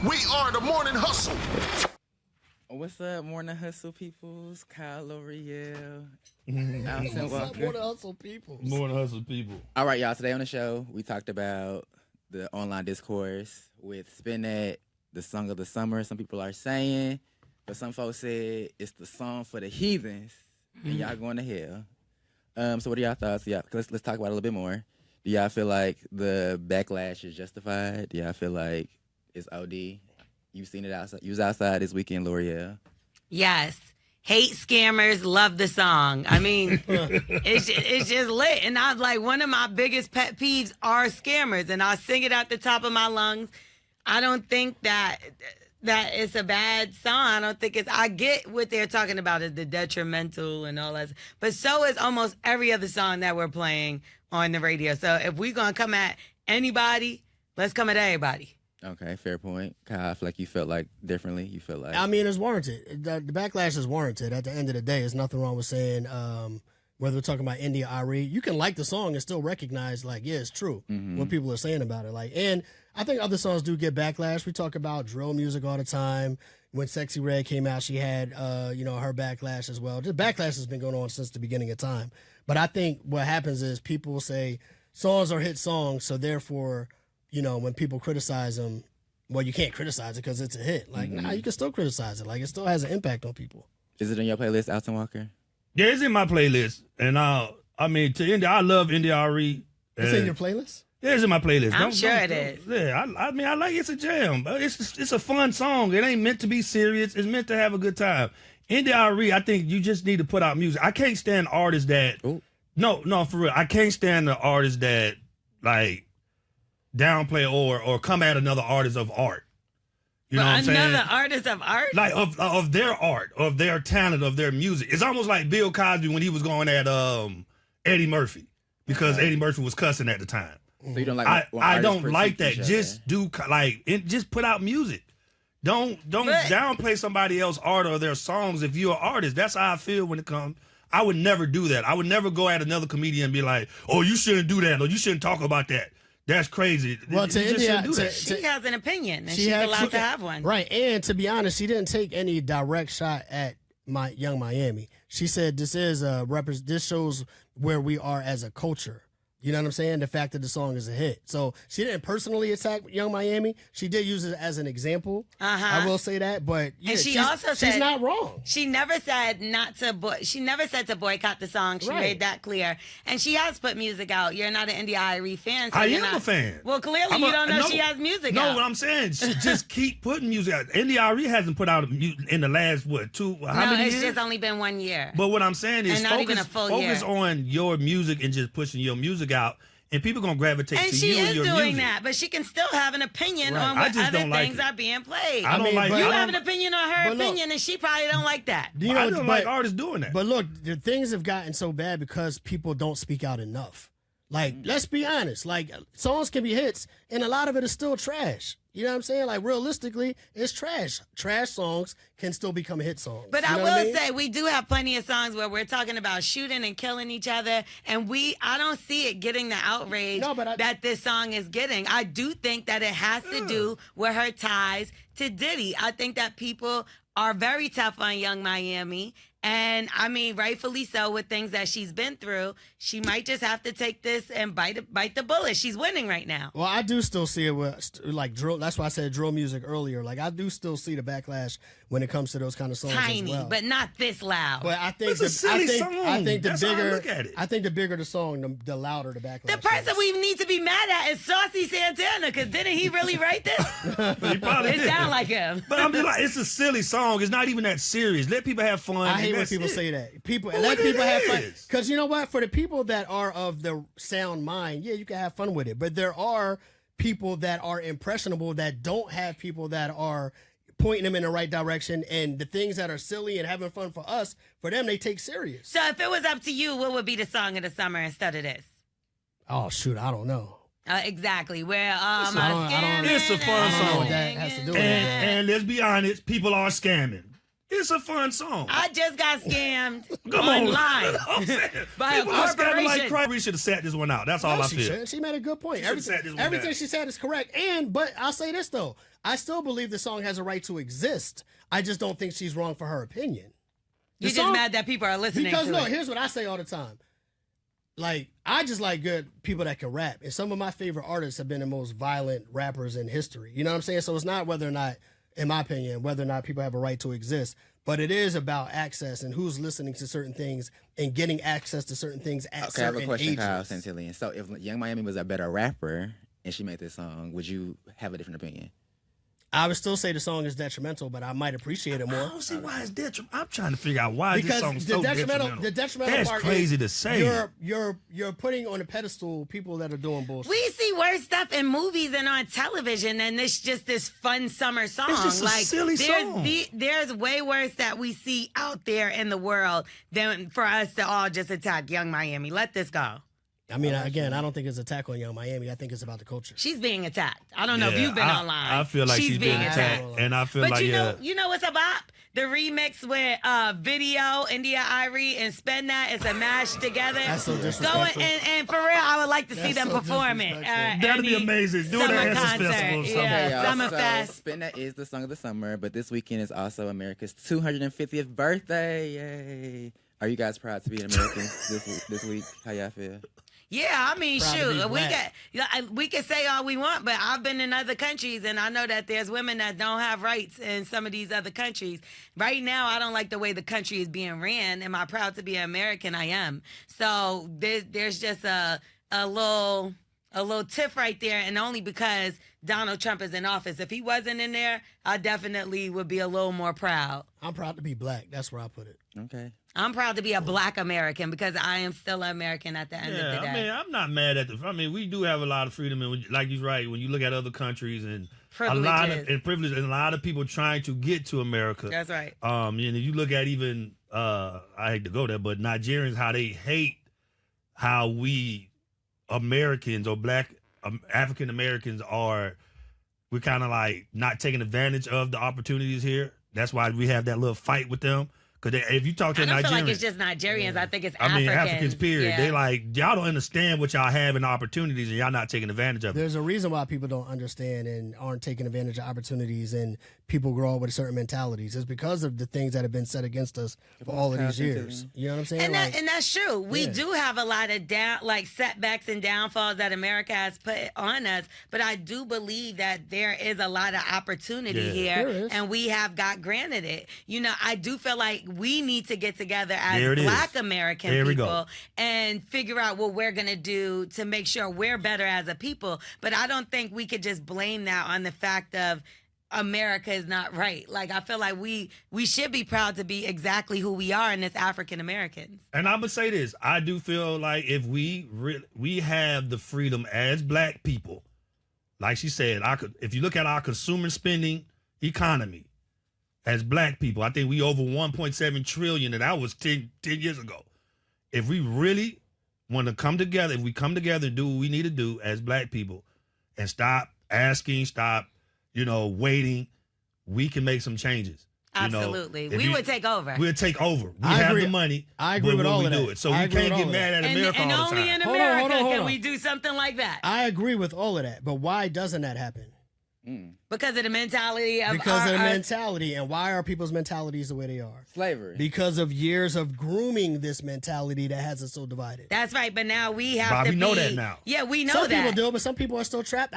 We are the Morning Hustle. What's up, Morning Hustle peoples? Kyle L'Oreal, Alton Walker. Morning Hustle peoples. Morning Hustle people. All right, y'all. Today on the show, we talked about the online discourse with Spin That, the song of the summer. Some people are saying, but some folks said it's the song for the heathens, and y'all going to hell. So what are y'all thoughts? Yeah, let's talk about it a little bit more. Do y'all feel like the backlash is justified? Do y'all feel like it's OD? You seen it outside. You was outside this weekend, L'Oreal. Yes. Hate scammers, love the song. I mean, it's just lit. And I was like, one of my biggest pet peeves are scammers. And I sing it at the top of my lungs. I don't think that it's a bad song. I don't think I get what they're talking about is the detrimental and all that. But so is almost every other song that we're playing on the radio. So if we're going to come at anybody, let's come at everybody. Okay, fair point. Kyle, I feel like you felt like differently. You feel like... I mean, it's warranted. The backlash is warranted. At the end of the day, there's nothing wrong with saying, whether we're talking about India Ari, you can like the song and still recognize, like, yeah, it's true, what people are saying about it. Like, and I think other songs do get backlash. We talk about drill music all the time. When Sexy Red came out, she had, her backlash as well. Just backlash has been going on since the beginning of time. But I think what happens is people will say songs are hit songs, so therefore... when people criticize them, well, you can't criticize it because it's a hit. Like, nah, you can still criticize it. Like, it still has an impact on people. Is it in your playlist, Alton Walker? Yeah, it's in my playlist. And I mean, to India, I love India Ari. It's in your playlist? Yeah, it's in my playlist. I'm sure it is. Yeah, I mean, I like it's a jam. It's a fun song. It ain't meant to be serious. It's meant to have a good time. India Ari, I think you just need to put out music. I can't stand artists that... Ooh. No, for real. I can't stand the artists that, like, downplay or come at another artist of art. You know what I'm saying? Another artist of art? Like of their art, of their talent, of their music. It's almost like Bill Cosby when he was going at Eddie Murphy because Eddie Murphy was cussing at the time. So you don't like I don't like that. Just just put out music. Don't downplay somebody else's art or their songs if you're an artist. That's how I feel when it comes. I would never do that. I would never go at another comedian and be like, "Oh, you shouldn't do that," or "You shouldn't talk about that." That's crazy. Well, to India, she has an opinion, and she's allowed to have one. Right, and to be honest, she didn't take any direct shot at Young Miami. She said this is this shows where we are as a culture. You know what I'm saying? The fact that the song is a hit. So she didn't personally attack Young Miami. She did use it as an example. I will say that. But yeah, and she also said she's not wrong. She never said she never said to boycott the song. She made that clear. And she has put music out. You're not an India Ari fan. So I am a fan. Well, clearly you don't know she has music out. No, what I'm saying, just keep putting music out. India Ari hasn't put out in the last, how many years? It's just only been 1 year. But what I'm saying is and not even a full year. Focus on your music and just pushing your music out. And people going to gravitate to you and your music. And she is doing that, but she can still have an opinion on what other things are being played. I don't like it. You have an opinion on her opinion, and she probably don't like that. I don't like artists doing that. But look, the things have gotten so bad because people don't speak out enough. Like, let's be honest. Like, songs can be hits, and a lot of it is still trash. You know what I'm saying? Like, realistically, it's trash. Trash songs can still become hit songs. But I will say, we do have plenty of songs where we're talking about shooting and killing each other, and I don't see it getting the outrage that this song is getting. I do think that it has to do with her ties to Diddy. I think that people are very tough on Young Miami. And, I mean, rightfully so with things that she's been through. She might just have to take this and bite the bullet. She's winning right now. Well, I do still see it with, like, drill. That's why I said drill music earlier. Like, I do still see the backlash when it comes to those kind of songs Tiny, as well. but not this loud. But I think it's a silly song. I think the That's bigger, how I look at it. I think the bigger the song, the louder the backlash. The person we need to be mad at is Saucy Santana, because didn't he really write this? He probably It did. sound like him. But I'm just like, it's a silly song. It's not even that serious. Let people have fun. I hate when people say that. Let people have fun. Because you know what? For the people that are of the sound mind, yeah, you can have fun with it. But there are people that are impressionable that don't have people that are pointing them in the right direction. And the things that are silly and having fun for us, for them, they take serious. So if it was up to you, what would be the song of the summer instead of this? Oh, shoot. I don't know. Exactly. Where It's a fun song. That has to do with And let's be honest, people are scamming. It's a fun song. I just got scammed Come on. online by a People are scamming like corporation. crazy. We should have sat this one out. That's all I feel. She made a good point. She should've sat this one Everything down. she said is correct. But I'll say this though, I still believe the song has a right to exist. I just don't think she's wrong for her opinion. You're just mad that people are listening Because to no, it. here's what I say all the time. Like, I just like good people that can rap. And some of my favorite artists have been the most violent rappers in history. You know what I'm saying? So it's not whether or not, in my opinion, whether or not people have a right to exist. But it is about access and who's listening to certain things and getting access to certain things at Okay, I have certain a question, ages. Kyle Santillion. So if Young Miami was a better rapper and she made this song, would you have a different opinion? I would still say the song is detrimental, but I might appreciate it I more. don't see why it's detrimental. I'm trying to figure out why this Because song's the so detrimental, the detrimental That's part crazy is to say. You're putting on a pedestal people that are doing bullshit. We see worse stuff in movies and on television than this fun summer song. It's just a silly song. There's way worse that we see out there in the world than for us to all just attack Young Miami. Let this go. I mean, again, I don't think it's an attack on Young Miami. I think it's about the culture. She's being attacked. I don't know if you've been online. I feel like she's being attacked. And I feel But like, you know what's a bop? The remix with Video, India Irie, and Spend That. It's a mash together. That's so Go disrespectful. and for real, I would like to see That's them so perform it. disrespectful. That'd be amazing. Do it Summer at Essence concert. Festival or something. Yeah, y'all, Summer so Fest. Spin That is the song of the summer, but this weekend is also America's 250th birthday. Yay. Are you guys proud to be Americans this week? How y'all feel? Yeah, I mean, Proud to be shoot, black. we can say all we want, but I've been in other countries, and I know that there's women that don't have rights in some of these other countries. Right now, I don't like the way the country is being ran. Am I proud to be an American? I am. So there's just a little tiff right there, and only because Donald Trump is in office. If he wasn't in there, I definitely would be a little more proud. I'm proud to be black. That's where I put it. Okay. I'm proud to be a black American because I am still an American at the end of the day. I mean, I'm not mad at we do have a lot of freedom, and like you're right, when you look at other countries and Privileges. a lot of people trying to get to America. That's right. And you look at even I hate to go there, but Nigerians, how they hate how we Americans or black African Americans we're kind of like not taking advantage of the opportunities here. That's why we have that little fight with them. Because if you talk to I don't feel Nigerians, like it's just Nigerians. I think it's I Africans. mean, Africans, period. Yeah. They like, y'all don't understand what y'all have in opportunities and y'all not taking advantage of it. There's a reason why people don't understand and aren't taking advantage of opportunities, and people grow up with certain mentalities. It's because of the things that have been said against us for all of these years. You know what I'm saying? And that's true. We Yeah. do have a lot of setbacks and downfalls that America has put on us, but I do believe that there is a lot of opportunity There here, is. and we have got granted it. You know, I do feel like we need to get together There as it Black is. American There we go. people and figure out what we're gonna do to make sure we're better as a people. But I don't think we could just blame that on the fact of America is not right. Like, I feel like we should be proud to be exactly who we are, and it's African Americans. And I'm gonna say this: I do feel like if we have the freedom as Black people, like she said, if you look at our consumer spending economy as Black people, I think we over 1.7 trillion, and that was 10 years ago. If we really want to come together, if we come together and do what we need to do as Black people, and stop asking, waiting, we can make some changes. Absolutely. We would take over. We'll take over. We I have agree. the money. I agree but with will all we of do that. it? So I we agree can't with get all of mad that. at America and all the only time. in Hold on, America hold on, hold can on. we do something like that. I agree with all of that, but why doesn't that happen? Because of the mentality of Because of the our- mentality. And why are people's mentalities the way they are? Slavery. Because of years of grooming this mentality that has us so divided. That's right, but now we have Bobby to be. know that now. Yeah, we know Some that. people do, but some people are still trapped.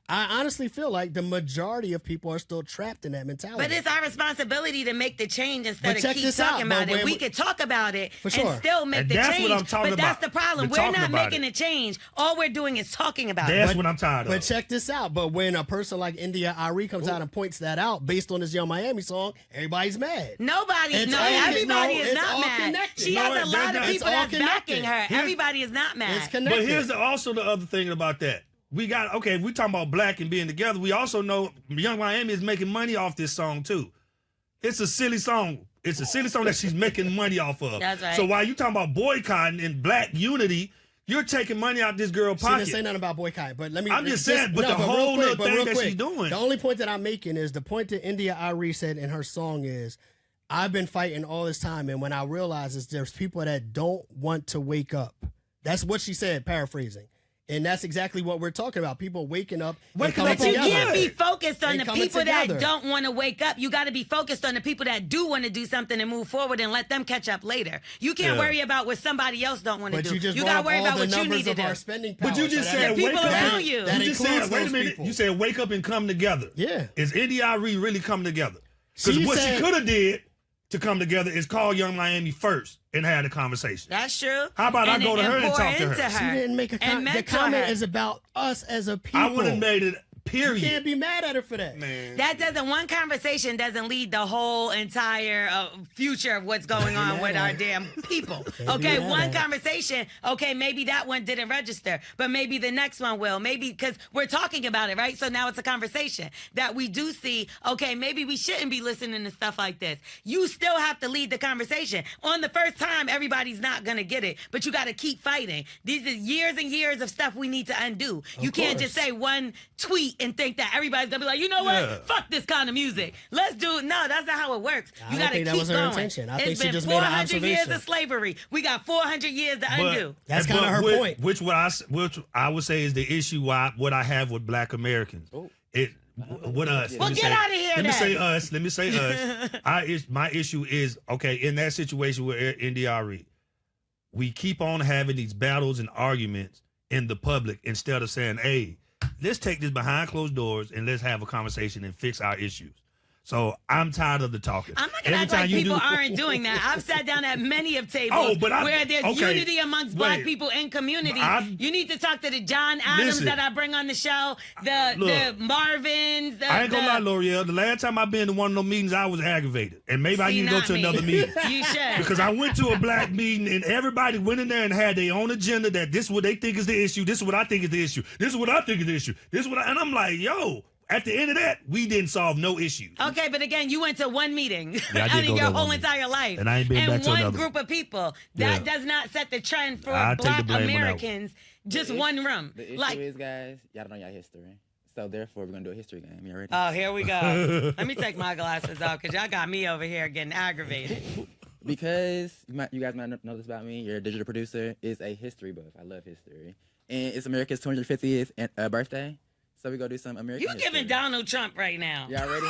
I honestly feel like the majority of people are still trapped in that mentality. But it's our responsibility to make the change instead But of check keep this talking out, about but it. when We we- could talk about it For sure. and still make And the that's change. what I'm talking but that's about. the problem. We're We're talking not about making it. a change. All we're doing is talking about That's it. what I'm tired of. But check this out. But when a person like India Irie comes out and points that out based on this Young Miami song, everybody's mad. Nobody, It's no, all- everybody no, is it's not all mad. connected. She No, has a it's lot of not. people It's all that's backing her. connected. Everybody is not mad. It's connected. But here's also the other thing about that. If we talking about Black and being together, we also know Young Miami is making money off this song too. It's a silly song. It's a silly song that she's making money off of. That's right. So while you talking about boycotting and Black unity, you're taking money out this girl's She didn't pocket. say nothing about boycott, but let me. I'm just saying, but the real whole quick, little thing that she's doing. The only point that I'm making is the point that India Irie said in her song is, I've been fighting all this time, and when I realize is there's people that don't want to wake up. That's what she said, paraphrasing. And that's exactly what we're talking about. People waking up and coming But you together. can't be focused on And the coming people together. that don't want to wake up. You got to be focused on the people that do want to do something and move forward and let them catch up later. You can't worry about what somebody else don't want to But do. you just got brought to up worry all about the what you numbers need to of do. our spending power. But you just So said The wake people up. around you. That You just includes said, wait a those minute. people. You said wake up and come together. Yeah. Is NDRE really come together? Because She what said- she could have did to come together is call Young Miami first and have a conversation. That's true. How about I go to her and pour talk to her? into She didn't make a and comment. The mentor comment her. is about us as a people. I would have made it, You period. can't be mad at her for that. Man. That doesn't, one conversation doesn't lead the whole entire future of what's going on with our damn people. Okay, mad one at it. conversation, okay, maybe that one didn't register, but maybe the next one will. Maybe because we're talking about it, right? So now it's a conversation that we do see, okay, maybe we shouldn't be listening to stuff like this. You still have to lead the conversation. On the first time, everybody's not going to get it, but you got to keep fighting. These are years and years of stuff we need to undo. You can't just say one tweet and think that everybody's gonna be like, you know what? Yeah. Fuck this kind of music. Let's do it. No, that's not how it works. I You don't gotta think that keep was her going. intention. I It's think she been just made an 400 years observation. of slavery. We got 400 years to undo. That's but kinda her which- point. Which I would say is the issue. What I have with Black Americans. It with us. Well, get outta here Let me then. say us. Let me say us. My issue is okay in that situation with NDRE. We keep on having these battles and arguments in the public instead of saying, "Hey, let's take this behind closed doors and let's have a conversation and fix our issues." So I'm tired of the talking. I'm not gonna act like people aren't doing that. I've sat down at many of tables where there's unity amongst Black people in communities. You need to talk to the John Adams that I bring on the show, the Marvins. I ain't gonna lie, L'Oreal. The last time I've been to one of those meetings, I was aggravated, and maybe I need to go to another meeting. You should. Because I went to a Black meeting and everybody went in there and had their own agenda that this is what they think is the issue. This is what I think is the issue. This is what I think is the issue. This is what and I'm like, yo. At the end of that, we didn't solve no issues. Okay, but again, you went to one meeting Yeah, I did in go to your one whole meeting. entire life. And I ain't been back to one another group of people. Yeah. That does not set the trend for I'll take the Black blame on that one. Americans. Just one room. The issue Like, is, guys, y'all don't know y'all history. So therefore, we're gonna do a history game. You ready? oh, here we go. Let me take my glasses off because y'all got me over here getting aggravated. Because you guys might know this about me. You're a digital producer. Is a history buff. I love history, and it's America's 250th birthday. So we go do some American. You history. giving Donald Trump right now. Y'all ready?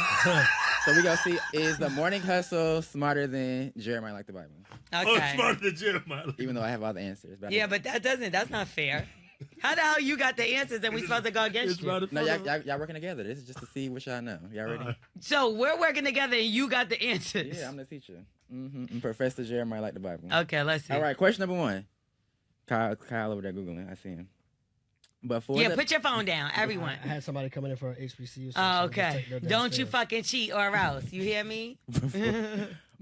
So we go see, is the morning hustle smarter than Jeremiah like the Bible? Okay. smarter than Jeremiah. Even though I have all the answers. But I Yeah, think- but that's not fair. How the hell you got the answers and we supposed to go against you? No, y'all working together. This is just to see what y'all know. Y'all ready? So we're working together and you got the answers. Yeah, I'm the teacher. I'm Professor Jeremiah like the Bible. Okay, let's see. All right, question number 1. Kyle over there Googling. I see him. Before Yeah, put your phone down, everyone. I had somebody coming in for an HBCU. Oh, okay. Don't you fucking cheat or else. You hear me?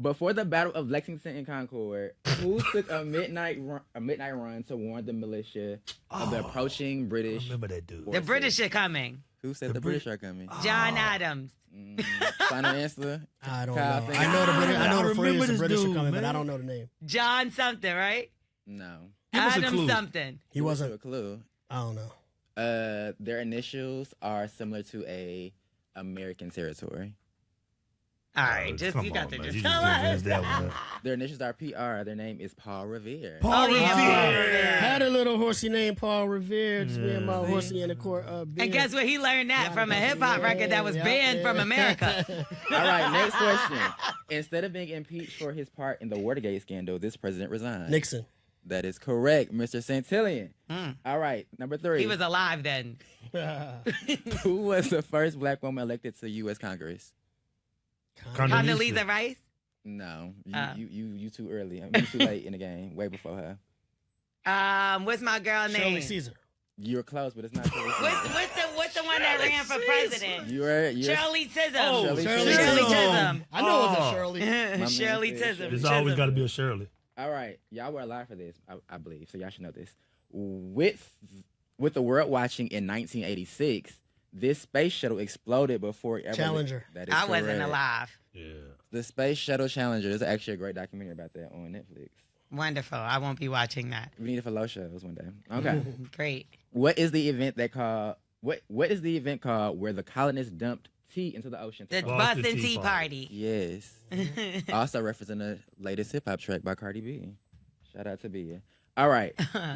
Before the Battle of Lexington and Concord, who took a midnight run to warn the militia of the approaching British? Remember that dude. The British are coming. Who said the British are coming? John Adams. Final answer. I don't Kyle, know. think- I know the British. I know I the remember phrase. The this British dude, are coming, but man. I don't know the name. John something, right? No. Give us a Adam clue. something. He wasn't. A clue. I don't know. Their initials are similar to a American territory. All right, just Come you got on, to man. just You tell just us. finished that one. Their initials are PR. Their name is Paul Revere. Paul Oh, yeah. Revere. Had a little horsey named Paul Revere. Just me and my horsey in the court. And guess what? He learned that from a hip hop record that was banned from America. All right, next question. Instead of being impeached for his part in the Watergate scandal, this president resigned. Nixon. That is correct, Mr. Santillion. All right, number 3. He was alive then. Who was the first Black woman elected to U.S. Congress? Condoleezza Rice. No, you too early. You too late in the game. Way before her. What's my girl name? Shirley Caesar. You're close, but it's not Shirley What's the one that ran for president? You're Shirley Chisholm. Oh, Shirley Chisholm. I know it was a Shirley. Shirley said Chisholm. Shirley. It's always got to be a Shirley. All right, y'all were alive for this, I believe, so y'all should know this. With the world watching in 1986, this space shuttle exploded before it ever. Challenger. That is I wasn't correct. alive. Yeah. The Space Shuttle Challenger. There's actually a great documentary about that on Netflix. Wonderful. I won't be watching that. We need it for low shows one day. Okay. Great. What is the event called where the colonists dumped tea into the ocean. The Boston Boston Tea Tea Party. Yes. Also referencing the latest hip hop track by Cardi B. Shout out to Bia. All right.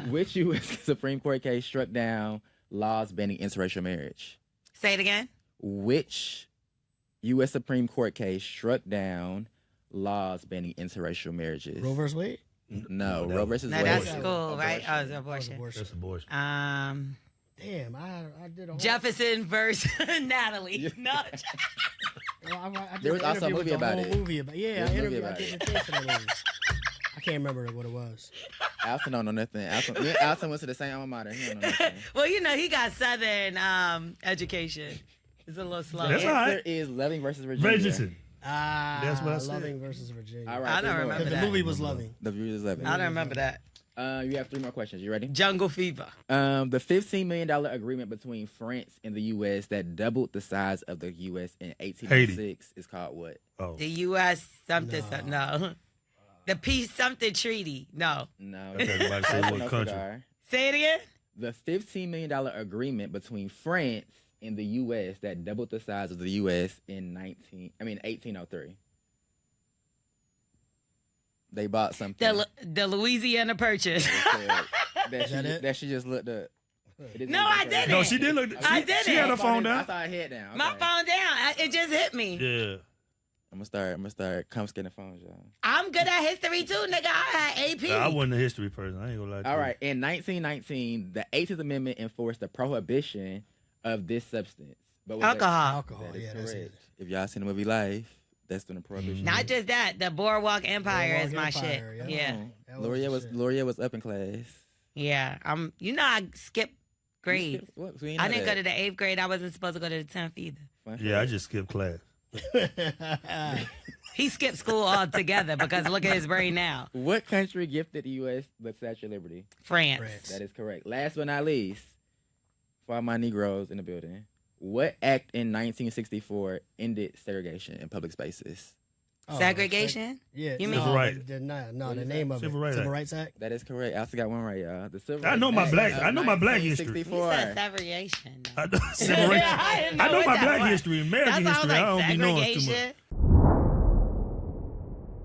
Which U.S. Supreme Court case struck down laws banning interracial marriage? Say it again. Which U.S. Supreme Court case struck down laws banning interracial marriages? Roe versus Wade? No, Roe versus No, Wade. that's was school, right? Oh, it's That was abortion. abortion. That's abortion. Damn, I did a whole... Jefferson versus Natalie. No. Well, I did There was an also a interview with movie the about whole it. movie about, yeah, There's I a movie interviewed. I about did it. the taste of that movie. I can't remember what it was. Alton don't know nothing. Alton went to the same alma mater. He don't know nothing. Well, you know, he got Southern education. It's a little slow. That's The all right. answer is Loving versus Virginia. Richardson. That's what I said. Loving versus Virginia. All right, I don't 3 more. remember The that. movie was Loving. The view is Loving. I don't remember that. You have 3 more questions. You ready? Jungle Fever. The $15 million agreement between France and the U.S. that doubled the size of the U.S. in 1806 is called what? Oh. The U.S. something. No. The peace something treaty. No. No. I thought everybody said That's what no country. cigar. Say it again. The $15 million agreement between France and the U.S. that doubled the size of the U.S. in 1803. They bought something. The Louisiana Purchase. that she just looked up. No, I didn't. No, she did look. I didn't. She had her phone I down. saw her head down. My Okay. phone down. It just hit me. Yeah. I'm gonna start confiscating phones, y'all. I'm good at history too, nigga. I had AP. I wasn't a history person. I ain't gonna lie to All you. right. In 1919, the 18th Amendment enforced the prohibition of this substance. But was Alcohol. Alcohol, That is yeah, that's correct. it. If y'all seen the movie Life, that's the prohibition. Not just that. The Boardwalk Empire Boardwalk is my Empire, shit. yeah. Yeah. That was Loria the was shit. Loria was up in class. Yeah. You know, I skipped grades. What? We ain't I know didn't that. go to the 8th grade. I wasn't supposed to go to the 10th either. Fun Yeah, I fact. just skipped class. He skipped school altogether because look at his brain now. What country gifted the U.S. the Statue of Liberty? France. France. That is correct. Last but not least, for all my Negroes in the building, what act in 1964 ended segregation in public spaces? Oh, Segregation? Yeah. You no, mean- Civil rights. No, What the is name that? of Civil it. Rights Civil Act. Rights Act. That is correct. I also got one right, y'all. The Civil I know Rights my Act black- of I know my black history. He 1964. said segregation. Civil rights. I didn't know I know what my that black was. history, American That's why I was history. I like, don't be knowing too much. segregation.